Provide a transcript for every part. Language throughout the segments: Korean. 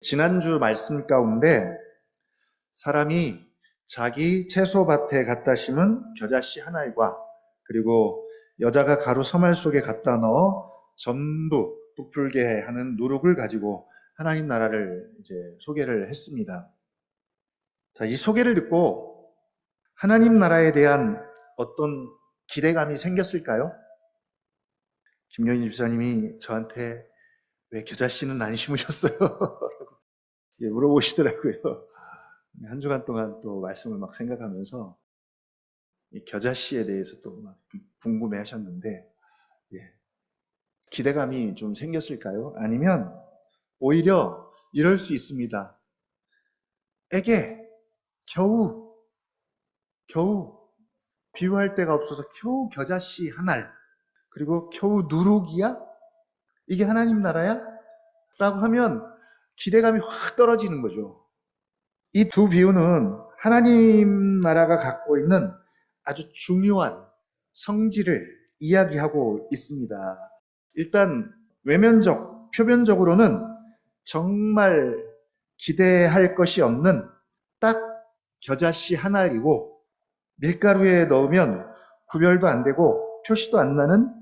지난주 말씀 가운데 사람이 자기 채소밭에 갖다 심은 겨자씨 한 알과 그리고 여자가 가루 서말 속에 갖다 넣어 전부 부풀게 하는 누룩을 가지고 하나님 나라를 이제 소개를 했습니다. 자, 이 소개를 듣고 하나님 나라에 대한 어떤 기대감이 생겼을까요? 김경희 집사님이 저한테 왜 겨자씨는 안 심으셨어요? 예, 물어보시더라고요. 한 주간 동안 또 말씀을 막 생각하면서 이 겨자씨에 대해서 또 막 궁금해 하셨는데, 예, 기대감이 좀 생겼을까요? 아니면 오히려 이럴 수 있습니다. 에게 겨우 비유할 데가 없어서 겨우 겨자씨 한 알, 그리고 겨우 누룩이야? 이게 하나님 나라야? 라고 하면 기대감이 확 떨어지는 거죠. 이 두 비유는 하나님 나라가 갖고 있는 아주 중요한 성질을 이야기하고 있습니다. 일단 외면적, 표면적으로는 정말 기대할 것이 없는 딱 겨자씨 한 알이고 밀가루에 넣으면 구별도 안 되고 표시도 안 나는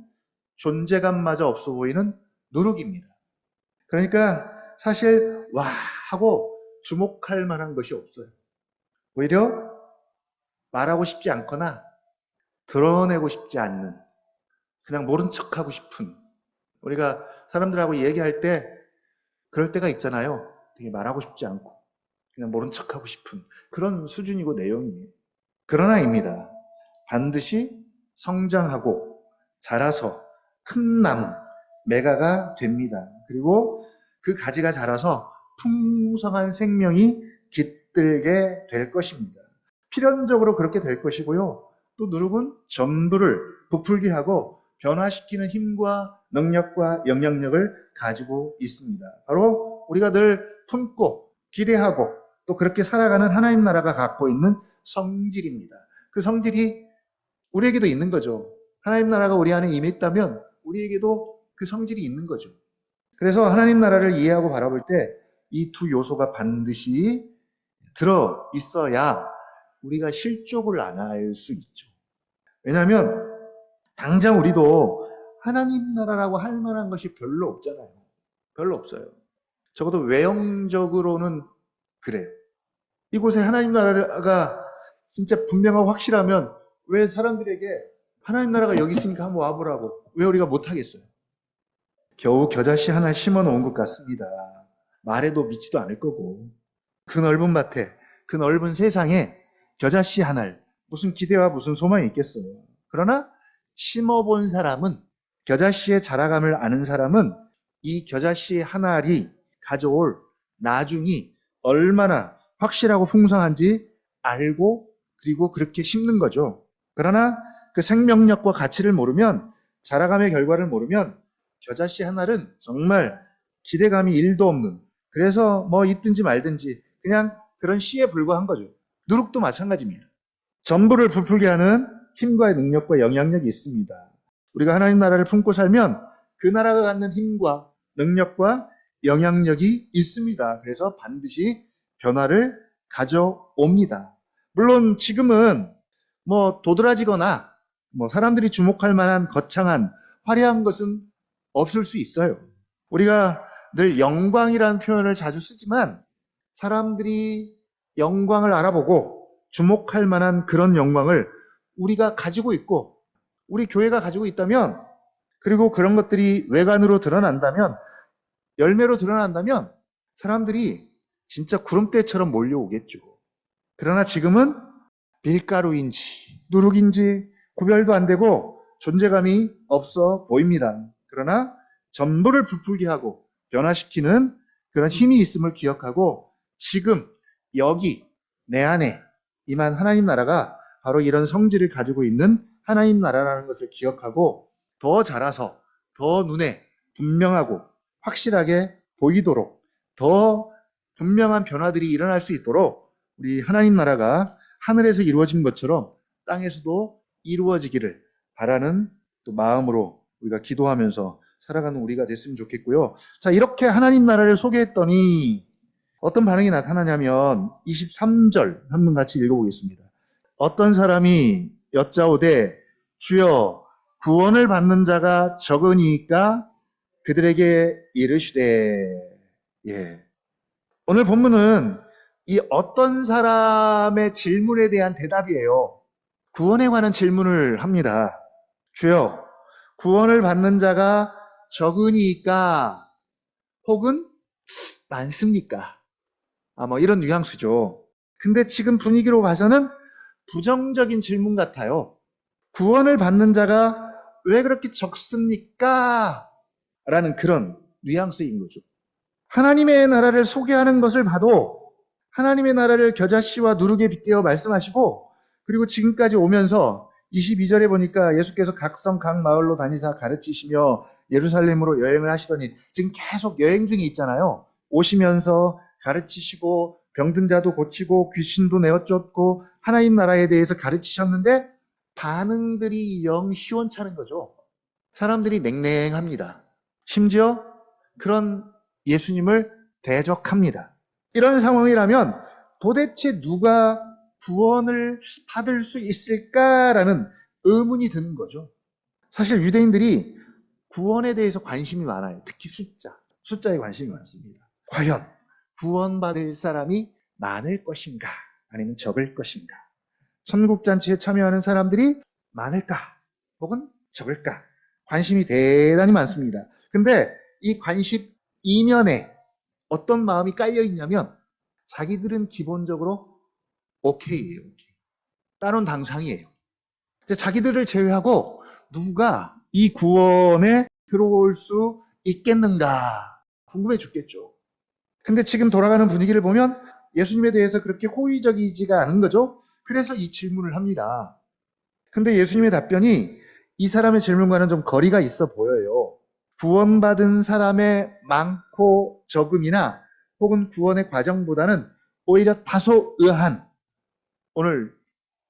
존재감마저 없어 보이는 누룩입니다. 그러니까 사실 와 하고 주목할 만한 것이 없어요. 오히려 말하고 싶지 않거나 드러내고 싶지 않는, 그냥 모른 척하고 싶은, 우리가 사람들하고 얘기할 때 그럴 때가 있잖아요. 되게 말하고 싶지 않고 그냥 모른 척하고 싶은 그런 수준이고 내용이에요. 그러나입니다. 반드시 성장하고 자라서 큰 나무, 매가가 됩니다. 그리고 그 가지가 자라서 풍성한 생명이 깃들게 될 것입니다. 필연적으로 그렇게 될 것이고요. 또 누룩은 전부를 부풀게 하고 변화시키는 힘과 능력과 영향력을 가지고 있습니다. 바로 우리가 늘 품고 기대하고 또 그렇게 살아가는 하나님 나라가 갖고 있는 성질입니다. 그 성질이 우리에게도 있는 거죠. 하나님 나라가 우리 안에 임해 있다면 우리에게도 그 성질이 있는 거죠. 그래서 하나님 나라를 이해하고 바라볼 때 이 두 요소가 반드시 들어 있어야 우리가 실족을 안 할 수 있죠. 왜냐하면 당장 우리도 하나님 나라라고 할 만한 것이 별로 없잖아요. 별로 없어요. 적어도 외형적으로는 그래요. 이곳에 하나님 나라가 진짜 분명하고 확실하면 왜 사람들에게 하나님 나라가 여기 있으니까 한번 와보라고 왜 우리가 못하겠어요? 겨우 겨자씨 하나 심어 놓은 것 같습니다. 말해도 믿지도 않을 거고 그 넓은 밭에 그 넓은 세상에 겨자씨 하나를 무슨 기대와 무슨 소망이 있겠어요. 그러나 심어본 사람은, 겨자씨의 자라감을 아는 사람은 이 겨자씨 한 알이 가져올 나중이 얼마나 확실하고 풍성한지 알고 그리고 그렇게 심는 거죠. 그러나 그 생명력과 가치를 모르면, 자라감의 결과를 모르면 겨자씨 한 알은 정말 기대감이 1도 없는, 그래서 뭐 있든지 말든지 그냥 그런 씨에 불과한 거죠. 누룩도 마찬가지입니다. 전부를 부풀게 하는 힘과 능력과 영향력이 있습니다. 우리가 하나님 나라를 품고 살면 그 나라가 갖는 힘과 능력과 영향력이 있습니다. 그래서 반드시 변화를 가져옵니다. 물론 지금은 뭐 도드라지거나 뭐 사람들이 주목할 만한 거창한 화려한 것은 없을 수 있어요. 우리가 늘 영광이라는 표현을 자주 쓰지만 사람들이 영광을 알아보고 주목할 만한 그런 영광을 우리가 가지고 있고 우리 교회가 가지고 있다면, 그리고 그런 것들이 외관으로 드러난다면, 열매로 드러난다면 사람들이 진짜 구름대처럼 몰려오겠죠. 그러나 지금은 밀가루인지 누룩인지 구별도 안 되고 존재감이 없어 보입니다. 그러나 전부를 부풀게 하고 변화시키는 그런 힘이 있음을 기억하고 지금 여기 내 안에 임한 하나님 나라가 바로 이런 성질을 가지고 있는 하나님 나라라는 것을 기억하고 더 자라서 더 눈에 분명하고 확실하게 보이도록, 더 분명한 변화들이 일어날 수 있도록 우리 하나님 나라가 하늘에서 이루어진 것처럼 땅에서도 이루어지기를 바라는 또 마음으로 우리가 기도하면서 살아가는 우리가 됐으면 좋겠고요. 자, 이렇게 하나님 나라를 소개했더니 어떤 반응이 나타나냐면 23절 한번 같이 읽어보겠습니다. 어떤 사람이 여짜오되 주여 구원을 받는 자가 적으니까 그들에게 이르시되. 예. 오늘 본문은 이 어떤 사람의 질문에 대한 대답이에요. 구원에 관한 질문을 합니다. 주여 구원을 받는 자가 적으니까 혹은 많습니까? 뭐 이런 뉘앙스죠. 근데 지금 분위기로 봐서는 부정적인 질문 같아요. 구원을 받는 자가 왜 그렇게 적습니까? 라는 그런 뉘앙스인 거죠. 하나님의 나라를 소개하는 것을 봐도 하나님의 나라를 겨자씨와 누룩에 빗대어 말씀하시고, 그리고 지금까지 오면서 22절에 보니까 예수께서 각 성 각 마을로 다니사 가르치시며 예루살렘으로 여행을 하시더니 지금 계속 여행 중에 있잖아요. 오시면서 가르치시고 병든 자도 고치고 귀신도 내어쫓고 하나님 나라에 대해서 가르치셨는데 반응들이 영 시원찮은 거죠. 사람들이 냉랭합니다. 심지어 그런 예수님을 대적합니다. 이런 상황이라면 도대체 누가 구원을 받을 수 있을까라는 의문이 드는 거죠. 사실 유대인들이 구원에 대해서 관심이 많아요. 특히 숫자에 관심이 많습니다. 과연 구원받을 사람이 많을 것인가 아니면 적을 것인가? 천국잔치에 참여하는 사람들이 많을까 혹은 적을까? 관심이 대단히 많습니다. 근데 이 관심 이면에 어떤 마음이 깔려 있냐면 자기들은 기본적으로 오케이예요. 오케이. 따놓은 당상이에요. 자기들을 제외하고 누가 이 구원에 들어올 수 있겠는가 궁금해 죽겠죠. 근데 지금 돌아가는 분위기를 보면 예수님에 대해서 그렇게 호의적이지가 않은 거죠. 그래서 이 질문을 합니다. 근데 예수님의 답변이 이 사람의 질문과는 좀 거리가 있어 보여요. 구원받은 사람의 많고 적음이나 혹은 구원의 과정보다는 오히려 다소 의아한, 오늘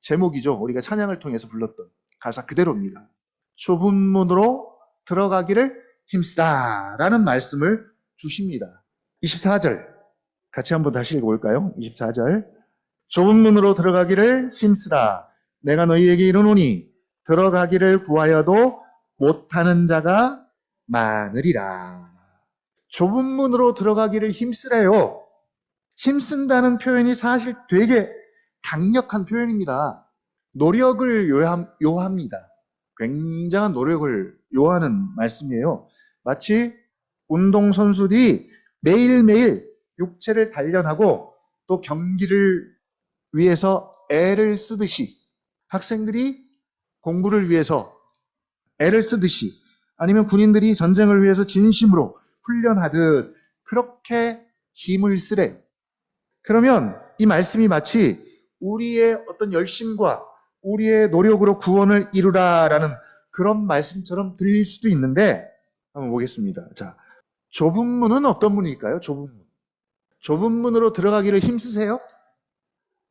제목이죠. 우리가 찬양을 통해서 불렀던 가사 그대로입니다. 좁은 문으로 들어가기를 힘쓰라 라는 말씀을 주십니다. 24절 같이 한번 다시 읽어볼까요? 24절 좁은 문으로 들어가기를 힘쓰라. 내가 너희에게 이르노니 들어가기를 구하여도 못하는 자가 많으리라. 좁은 문으로 들어가기를 힘쓰래요. 힘쓴다는 표현이 사실 되게 강력한 표현입니다. 노력을 요합니다. 굉장한 노력을 요하는 말씀이에요. 마치 운동선수들이 매일매일 육체를 단련하고 또 경기를 위해서 애를 쓰듯이, 학생들이 공부를 위해서 애를 쓰듯이, 아니면 군인들이 전쟁을 위해서 진심으로 훈련하듯 그렇게 힘을 쓰래요. 그러면 이 말씀이 마치 우리의 어떤 열심과 우리의 노력으로 구원을 이루라라는 그런 말씀처럼 들릴 수도 있는데, 한번 보겠습니다. 자, 좁은 문은 어떤 문일까요? 좁은 문. 좁은 문으로 들어가기를 힘쓰세요?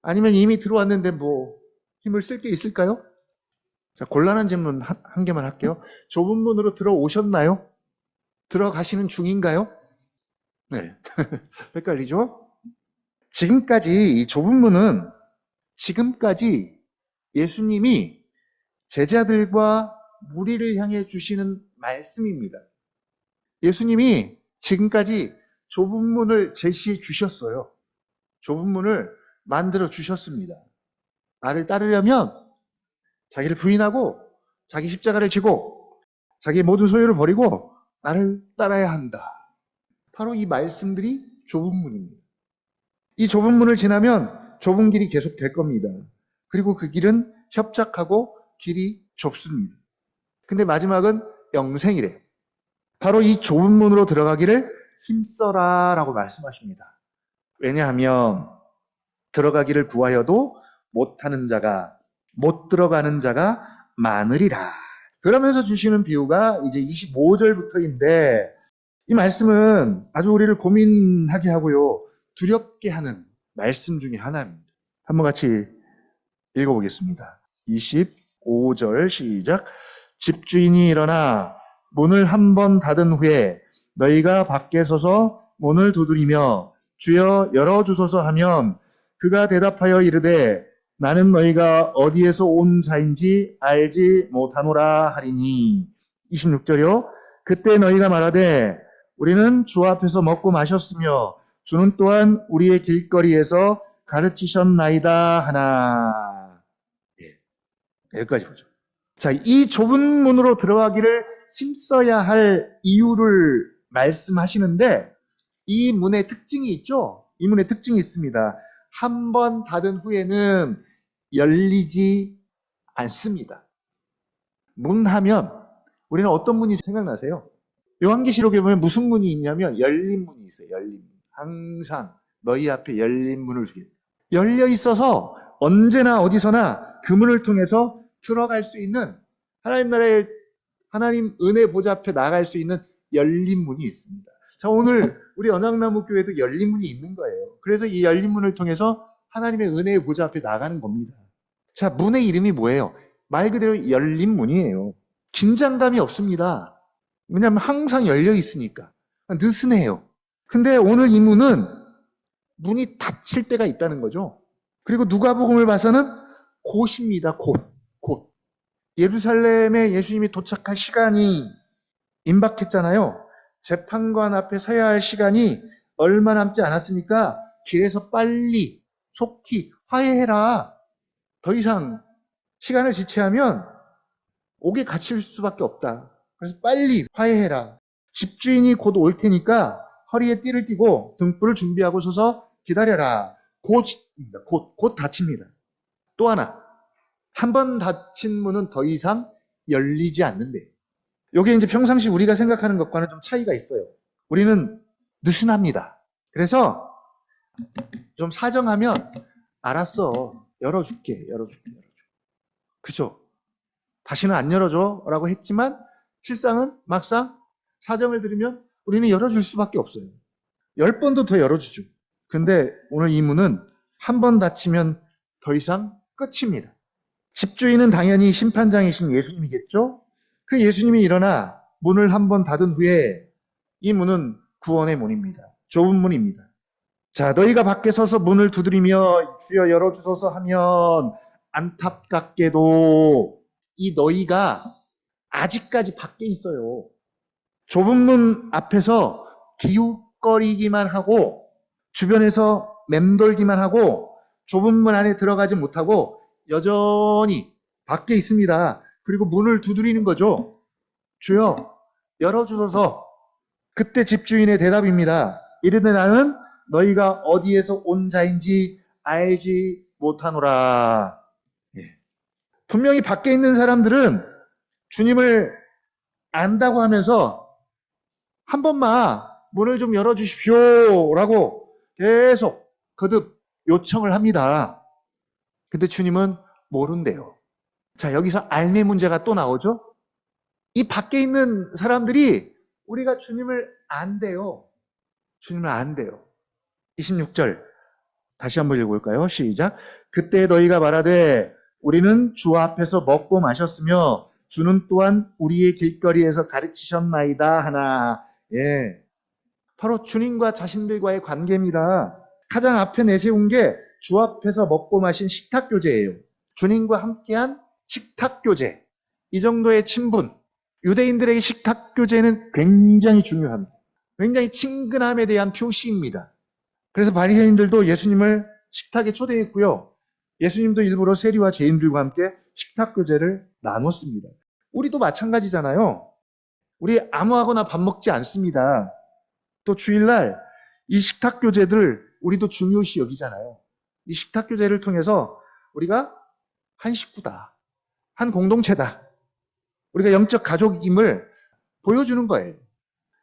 아니면 이미 들어왔는데 뭐 힘을 쓸 게 있을까요? 자, 곤란한 질문 한 개만 할게요. 좁은 문으로 들어오셨나요? 들어가시는 중인가요? 네. 헷갈리죠? 지금까지 이 좁은 문은 지금까지 예수님이 제자들과 무리를 향해 주시는 말씀입니다. 예수님이 지금까지 좁은 문을 제시해 주셨어요. 좁은 문을 만들어 주셨습니다. 나를 따르려면 자기를 부인하고 자기 십자가를 지고 자기의 모든 소유를 버리고 나를 따라야 한다. 바로 이 말씀들이 좁은 문입니다. 이 좁은 문을 지나면 좁은 길이 계속 될 겁니다. 그리고 그 길은 협착하고 길이 좁습니다. 근데 마지막은 영생이래요. 바로 이 좁은 문으로 들어가기를 힘써라 라고 말씀하십니다. 왜냐하면 들어가기를 구하여도 못하는 자가, 못 들어가는 자가 많으리라. 그러면서 주시는 비유가 이제 25절부터인데 이 말씀은 아주 우리를 고민하게 하고요, 두렵게 하는 말씀 중에 하나입니다. 한번 같이 읽어보겠습니다. 25절 시작. 집주인이 일어나 문을 한 번 닫은 후에 너희가 밖에 서서 문을 두드리며 주여 열어주소서 하면 그가 대답하여 이르되 나는 너희가 어디에서 온 자인지 알지 못하노라 하리니. 26절이요. 그때 너희가 말하되 우리는 주 앞에서 먹고 마셨으며 주는 또한 우리의 길거리에서 가르치셨나이다 하나. 예, 여기까지 보죠. 자, 이 좁은 문으로 들어가기를 힘써야 할 이유를 말씀하시는데 이 문의 특징이 있죠? 이 문의 특징이 있습니다. 한 번 닫은 후에는 열리지 않습니다. 문 하면 우리는 어떤 문이 생각나세요? 요한계시록에 보면 무슨 문이 있냐면 열린 문이 있어요. 열린 문. 항상 너희 앞에 열린 문을 주게 돼요. 열려 있어서 언제나 어디서나 그 문을 통해서 들어갈 수 있는 하나님 나라의 하나님 은혜 보좌 앞에 나갈 수 있는 열린 문이 있습니다. 자, 오늘 우리 언약나무 교회도 열린 문이 있는 거예요. 그래서 이 열린 문을 통해서 하나님의 은혜의 보좌 앞에 나가는 겁니다. 자, 문의 이름이 뭐예요? 말 그대로 열린 문이에요. 긴장감이 없습니다. 왜냐하면 항상 열려 있으니까. 느슨해요. 근데 오늘 이 문은 문이 닫힐 때가 있다는 거죠. 그리고 누가복음을 봐서는 곧입니다. 곧. 예루살렘에 예수님이 도착할 시간이 임박했잖아요. 재판관 앞에 서야 할 시간이 얼마 남지 않았으니까 길에서 빨리 속히 화해해라. 더 이상 시간을 지체하면 옥에 갇힐 수밖에 없다. 그래서 빨리 화해해라. 집주인이 곧 올 테니까 허리에 띠를 띠고 등불을 준비하고 서서 기다려라. 곧 닫힙니다. 또 하나, 한 번 닫힌 문은 더 이상 열리지 않는데. 이게 이제 평상시 우리가 생각하는 것과는 좀 차이가 있어요. 우리는 느슨합니다. 그래서 좀 사정하면 알았어. 열어줄게. 그죠? 다시는 안 열어줘 라고 했지만 실상은 막상 사정을 들으면 우리는 열어줄 수밖에 없어요. 10번도 더 열어주죠. 근데 오늘 이 문은 한 번 닫히면 더 이상 끝입니다. 집주인은 당연히 심판장이신 예수님이겠죠? 그 예수님이 일어나 문을 한 번 닫은 후에 이 문은 구원의 문입니다. 좁은 문입니다. 자, 너희가 밖에 서서 문을 두드리며 주여 열어주소서 하면 안타깝게도 이 너희가 아직까지 밖에 있어요. 좁은 문 앞에서 기웃거리기만 하고 주변에서 맴돌기만 하고 좁은 문 안에 들어가지 못하고 여전히 밖에 있습니다. 그리고 문을 두드리는 거죠. 주여 열어주소서. 그때 집주인의 대답입니다. 이르되 나는 너희가 어디에서 온 자인지 알지 못하노라. 분명히 밖에 있는 사람들은 주님을 안다고 하면서 한 번만 문을 좀 열어주십시오 라고 계속 거듭 요청을 합니다. 근데 주님은 모른대요. 자, 여기서 알매 문제가 또 나오죠. 이 밖에 있는 사람들이 우리가 주님을 안대요. 주님을 안대요. 26절 다시 한번 읽어볼까요? 시작. 그때 너희가 말하되 우리는 주 앞에서 먹고 마셨으며 주는 또한 우리의 길거리에서 가르치셨나이다 하나. 예, 바로 주님과 자신들과의 관계입니다. 가장 앞에 내세운 게 주 앞에서 먹고 마신 식탁교제예요. 주님과 함께한 식탁교제. 이 정도의 친분. 유대인들에게 식탁교제는 굉장히 중요합니다. 굉장히 친근함에 대한 표시입니다. 그래서 바리새인들도 예수님을 식탁에 초대했고요. 예수님도 일부러 세리와 죄인들과 함께 식탁교제를 나눴습니다. 우리도 마찬가지잖아요. 우리 아무하거나 밥 먹지 않습니다. 또 주일날 이 식탁교제들 우리도 중요시 여기잖아요. 이 식탁교제를 통해서 우리가 한 식구다. 한 공동체다. 우리가 영적 가족임을 보여주는 거예요.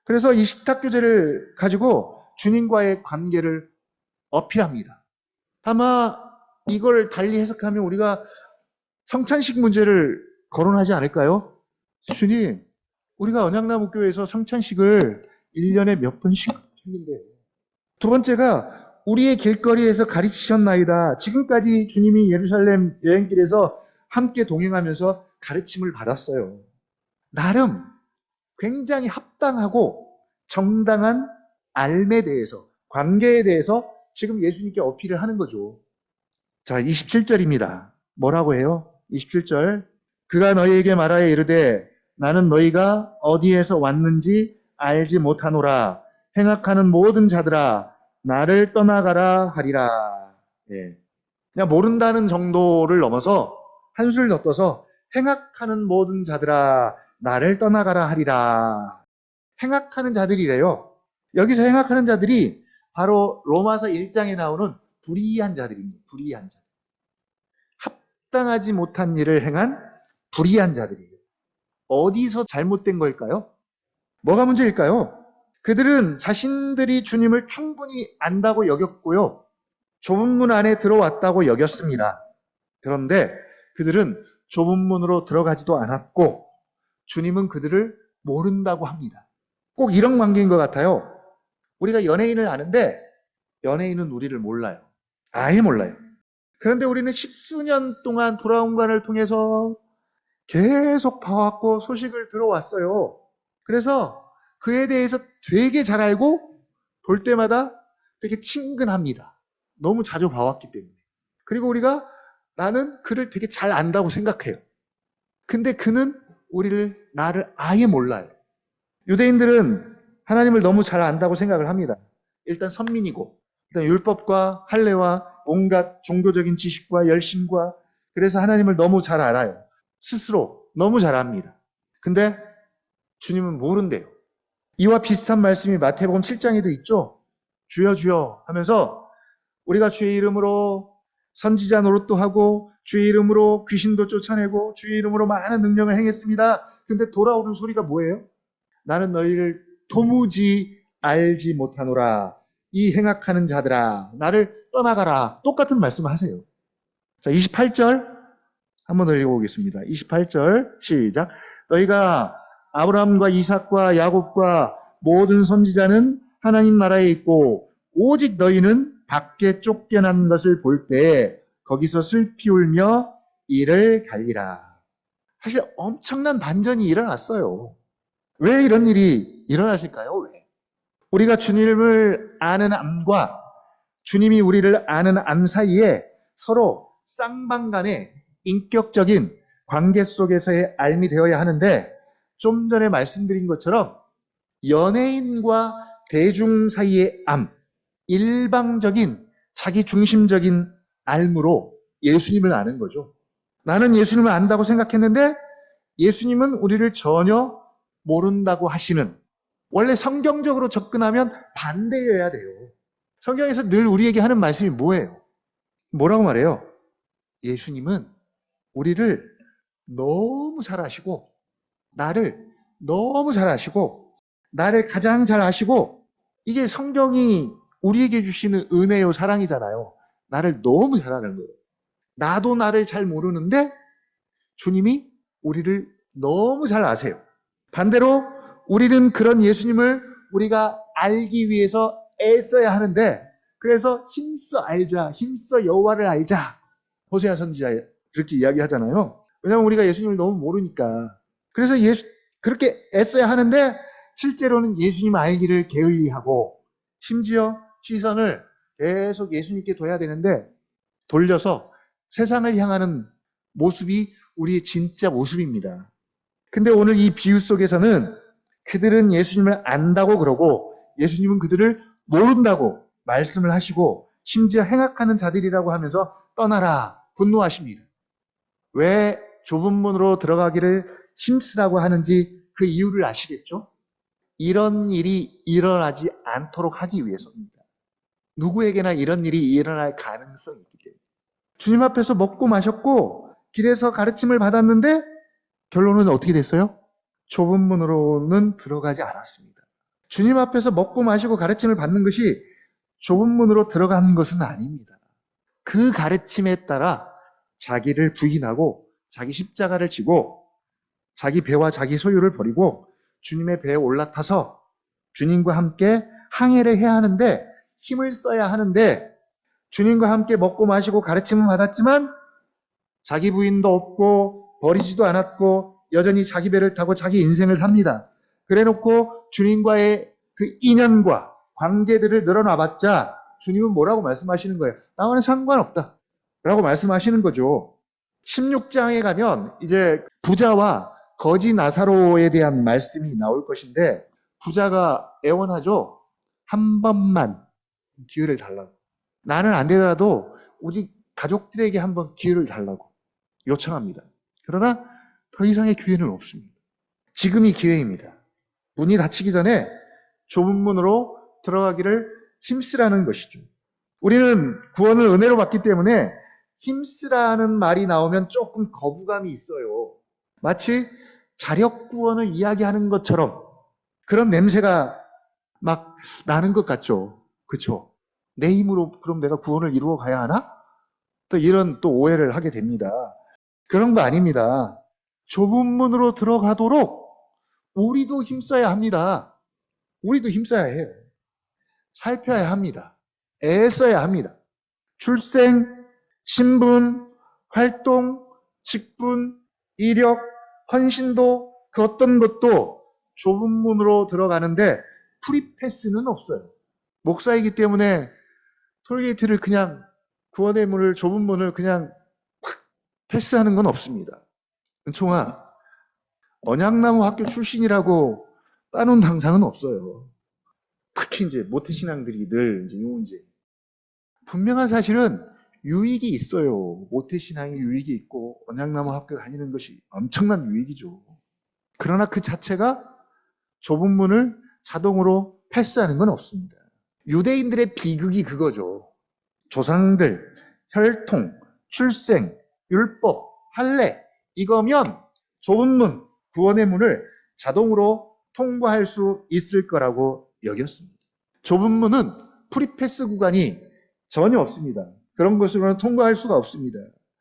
그래서 이 식탁교제를 가지고 주님과의 관계를 어필합니다. 아마 이걸 달리 해석하면 우리가 성찬식 문제를 거론하지 않을까요? 주님, 우리가 언약나무교회에서 성찬식을 1년에 몇 번씩 했는데. 두 번째가 우리의 길거리에서 가르치셨나이다. 지금까지 주님이 예루살렘 여행길에서 함께 동행하면서 가르침을 받았어요. 나름 굉장히 합당하고 정당한 알매 대해서 관계에 대해서 지금 예수님께 어필을 하는 거죠. 자, 27절입니다. 뭐라고 해요? 27절. 그가 너희에게 말하여 이르되 나는 너희가 어디에서 왔는지 알지 못하노라. 행악하는 모든 자들아 나를 떠나가라 하리라. 예. 그냥 모른다는 정도를 넘어서 한술 더 떠서 행악하는 모든 자들아 나를 떠나가라 하리라. 행악하는 자들이래요. 여기서 행악하는 자들이 바로 로마서 1장에 나오는 불의한 자들입니다. 불의한 자들. 합당하지 못한 일을 행한 불의한 자들이에요. 어디서 잘못된 걸까요? 뭐가 문제일까요? 그들은 자신들이 주님을 충분히 안다고 여겼고요. 좁은 문 안에 들어왔다고 여겼습니다. 그런데 그들은 좁은 문으로 들어가지도 않았고 주님은 그들을 모른다고 합니다. 꼭 이런 관계인 것 같아요. 우리가 연예인을 아는데 연예인은 우리를 몰라요. 아예 몰라요. 그런데 우리는 십수년 동안 브라운관을 통해서 계속 봐왔고 소식을 들어왔어요. 그래서 그에 대해서 되게 잘 알고 볼 때마다 되게 친근합니다. 너무 자주 봐왔기 때문에. 그리고 우리가 나는 그를 되게 잘 안다고 생각해요. 근데 그는 나를 아예 몰라요. 유대인들은 하나님을 너무 잘 안다고 생각을 합니다. 일단 선민이고, 일단 율법과 할례와 온갖 종교적인 지식과 열심과 그래서 하나님을 너무 잘 알아요. 스스로 너무 잘 압니다. 근데 주님은 모른대요. 이와 비슷한 말씀이 마태복음 7장에도 있죠. 주여 주여 하면서 우리가 주의 이름으로 선지자 노릇도 하고 주의 이름으로 귀신도 쫓아내고 주의 이름으로 많은 능력을 행했습니다. 근데 돌아오는 소리가 뭐예요? 나는 너희를 도무지 알지 못하노라. 이 행악하는 자들아 나를 떠나가라. 똑같은 말씀을 하세요. 자, 28절 한번 더 읽어보겠습니다. 28절 시작. 너희가 아브라함과 이삭과 야곱과 모든 선지자는 하나님 나라에 있고 오직 너희는 밖에 쫓겨난 것을 볼 때 거기서 슬피 울며 이를 갈리라. 사실 엄청난 반전이 일어났어요. 왜 이런 일이 일어나실까요? 왜? 우리가 주님을 아는 암과 주님이 우리를 아는 암 사이에 서로 쌍방간의 인격적인 관계 속에서의 알미 되어야 하는데 좀 전에 말씀드린 것처럼 연예인과 대중 사이의 암, 일방적인 자기 중심적인 알무로 예수님을 아는 거죠. 나는 예수님을 안다고 생각했는데 예수님은 우리를 전혀 모른다고 하시는, 원래 성경적으로 접근하면 반대여야 돼요. 성경에서 늘 우리에게 하는 말씀이 뭐예요? 뭐라고 말해요? 예수님은 우리를 너무 잘 아시고 나를 너무 잘 아시고 나를 가장 잘 아시고, 이게 성경이 우리에게 주시는 은혜요 사랑이잖아요. 나를 너무 잘 아는 거예요. 나도 나를 잘 모르는데 주님이 우리를 너무 잘 아세요. 반대로 우리는 그런 예수님을 우리가 알기 위해서 애써야 하는데, 그래서 힘써 알자, 힘써 여호와를 알자. 호세아 선지자 그렇게 이야기하잖아요. 왜냐하면 우리가 예수님을 너무 모르니까. 그래서 그렇게 애써야 하는데 실제로는 예수님 알기를 게을리하고 심지어 시선을 계속 예수님께 둬야 되는데 돌려서 세상을 향하는 모습이 우리의 진짜 모습입니다. 근데 오늘 이 비유 속에서는 그들은 예수님을 안다고 그러고 예수님은 그들을 모른다고 말씀을 하시고 심지어 행악하는 자들이라고 하면서 떠나라 분노하십니다. 왜 좁은 문으로 들어가기를 힘쓰라고 하는지 그 이유를 아시겠죠? 이런 일이 일어나지 않도록 하기 위해서입니다. 누구에게나 이런 일이 일어날 가능성이 있기 때문에. 주님 앞에서 먹고 마셨고 길에서 가르침을 받았는데 결론은 어떻게 됐어요? 좁은 문으로는 들어가지 않았습니다. 주님 앞에서 먹고 마시고 가르침을 받는 것이 좁은 문으로 들어가는 것은 아닙니다. 그 가르침에 따라 자기를 부인하고 자기 십자가를 지고 자기 배와 자기 소유를 버리고 주님의 배에 올라타서 주님과 함께 항해를 해야 하는데, 힘을 써야 하는데, 주님과 함께 먹고 마시고 가르침을 받았지만 자기 부인도 없고 버리지도 않았고 여전히 자기 배를 타고 자기 인생을 삽니다. 그래놓고 주님과의 그 인연과 관계들을 늘어놔봤자 주님은 뭐라고 말씀하시는 거예요? 나와는 상관없다 라고 말씀하시는 거죠. 16장에 가면 이제 부자와 거지 나사로에 대한 말씀이 나올 것인데, 부자가 애원하죠. 한 번만 기회를 달라고. 나는 안 되더라도 우리 가족들에게 한번 기회를 달라고 요청합니다. 그러나 더 이상의 기회는 없습니다. 지금이 기회입니다. 문이 닫히기 전에 좁은 문으로 들어가기를 힘쓰라는 것이죠. 우리는 구원을 은혜로 받기 때문에 힘쓰라는 말이 나오면 조금 거부감이 있어요. 마치 자력 구원을 이야기하는 것처럼 그런 냄새가 막 나는 것 같죠. 그렇죠? 내 힘으로 그럼 내가 구원을 이루어 가야 하나? 또 이런 또 오해를 하게 됩니다. 그런 거 아닙니다. 좁은 문으로 들어가도록 우리도 힘써야 합니다. 우리도 힘써야 해요. 살펴야 합니다. 애써야 합니다. 출생, 신분, 활동, 직분, 이력, 헌신도 그 어떤 것도 좁은 문으로 들어가는데 프리패스는 없어요. 목사이기 때문에 톨게이트를 그냥 구원의 문을, 좁은 문을 그냥 확 패스하는 건 없습니다. 은총아, 언약나무 학교 출신이라고 따놓은 당상은 없어요. 특히 이제 모태신앙들이 늘 이제 이 문제. 분명한 사실은 유익이 있어요. 모태신앙의 유익이 있고 언약나무 학교 다니는 것이 엄청난 유익이죠. 그러나 그 자체가 좁은 문을 자동으로 패스하는 건 없습니다. 유대인들의 비극이 그거죠. 조상들, 혈통, 출생, 율법, 할례 이거면 좁은 문, 구원의 문을 자동으로 통과할 수 있을 거라고 여겼습니다. 좁은 문은 프리패스 구간이 전혀 없습니다. 그런 것으로는 통과할 수가 없습니다.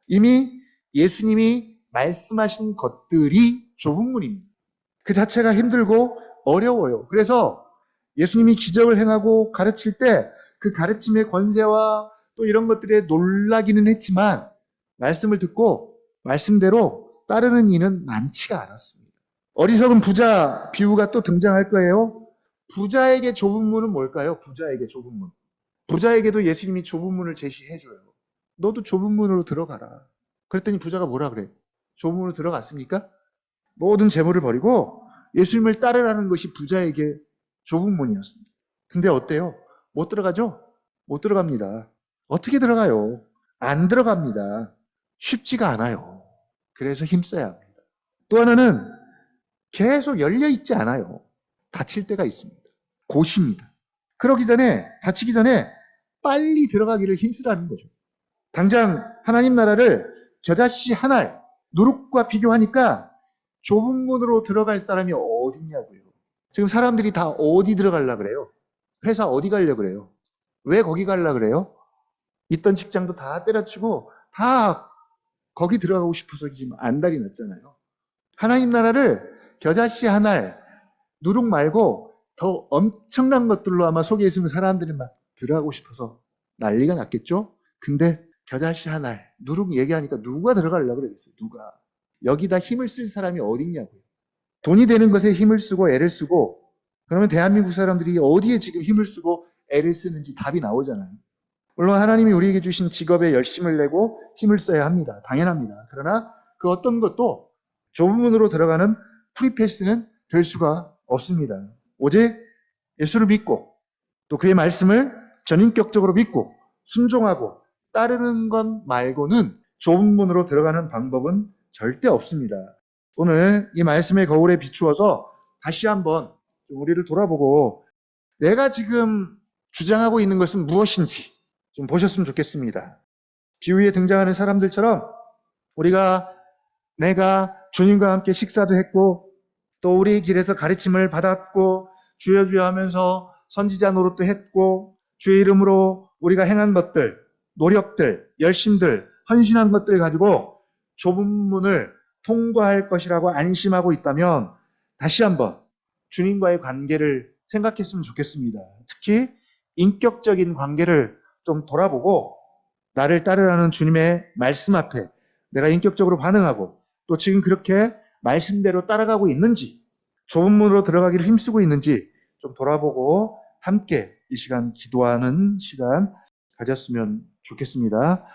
이미 예수님이 말씀하신 것들이 좁은 문입니다. 그 자체가 힘들고 어려워요. 그래서 예수님이 기적을 행하고 가르칠 때 그 가르침의 권세와 또 이런 것들에 놀라기는 했지만 말씀을 듣고 말씀대로 따르는 이는 많지가 않았습니다. 어리석은 부자 비유가 또 등장할 거예요. 부자에게 좁은 문은 뭘까요? 부자에게 좁은 문. 부자에게도 예수님이 좁은 문을 제시해줘요. 너도 좁은 문으로 들어가라. 그랬더니 부자가 뭐라 그래? 좁은 문으로 들어갔습니까? 모든 재물을 버리고 예수님을 따르라는 것이 부자에게 좁은 문이었습니다. 근데 어때요? 못 들어가죠? 못 들어갑니다. 어떻게 들어가요? 안 들어갑니다. 쉽지가 않아요. 그래서 힘써야 합니다. 또 하나는 계속 열려있지 않아요. 닫힐 때가 있습니다. 고시입니다. 그러기 전에, 닫히기 전에 빨리 들어가기를 힘쓰라는 거죠. 당장 하나님 나라를 겨자씨 한 알, 누룩과 비교하니까 좁은 문으로 들어갈 사람이 어딨냐고요. 지금 사람들이 다 어디 들어가려고 그래요? 회사 어디 가려고 그래요? 왜 거기 가려고 그래요? 있던 직장도 다 때려치고 다 거기 들어가고 싶어서 지금 안달이 났잖아요. 하나님 나라를 겨자씨 한 알, 누룩 말고 더 엄청난 것들로 아마 속에 있으면 사람들이 막 들어가고 싶어서 난리가 났겠죠? 근데 겨자씨 한 알, 누룩 얘기하니까 누가 들어가려고 그러겠어요? 누가? 여기다 힘을 쓸 사람이 어딨냐고요. 돈이 되는 것에 힘을 쓰고 애를 쓰고 그러면 대한민국 사람들이 어디에 지금 힘을 쓰고 애를 쓰는지 답이 나오잖아요. 물론 하나님이 우리에게 주신 직업에 열심을 내고 힘을 써야 합니다. 당연합니다. 그러나 그 어떤 것도 좁은 문으로 들어가는 프리패스는 될 수가 없습니다. 오직 예수를 믿고 또 그의 말씀을 전인격적으로 믿고 순종하고 따르는 것 말고는 좁은 문으로 들어가는 방법은 절대 없습니다. 오늘 이 말씀의 거울에 비추어서 다시 한번 우리를 돌아보고 내가 지금 주장하고 있는 것은 무엇인지 좀 보셨으면 좋겠습니다. 비유에 등장하는 사람들처럼 내가 주님과 함께 식사도 했고 또 우리 길에서 가르침을 받았고 주여 주여 하면서 선지자 노릇도 했고 주의 이름으로 우리가 행한 것들, 노력들, 열심들, 헌신한 것들 가지고 좁은 문을 통과할 것이라고 안심하고 있다면 다시 한번 주님과의 관계를 생각했으면 좋겠습니다. 특히 인격적인 관계를 좀 돌아보고 나를 따르라는 주님의 말씀 앞에 내가 인격적으로 반응하고 또 지금 그렇게 말씀대로 따라가고 있는지 좁은 문으로 들어가기를 힘쓰고 있는지 좀 돌아보고 함께 이 시간 기도하는 시간 가졌으면 좋겠습니다.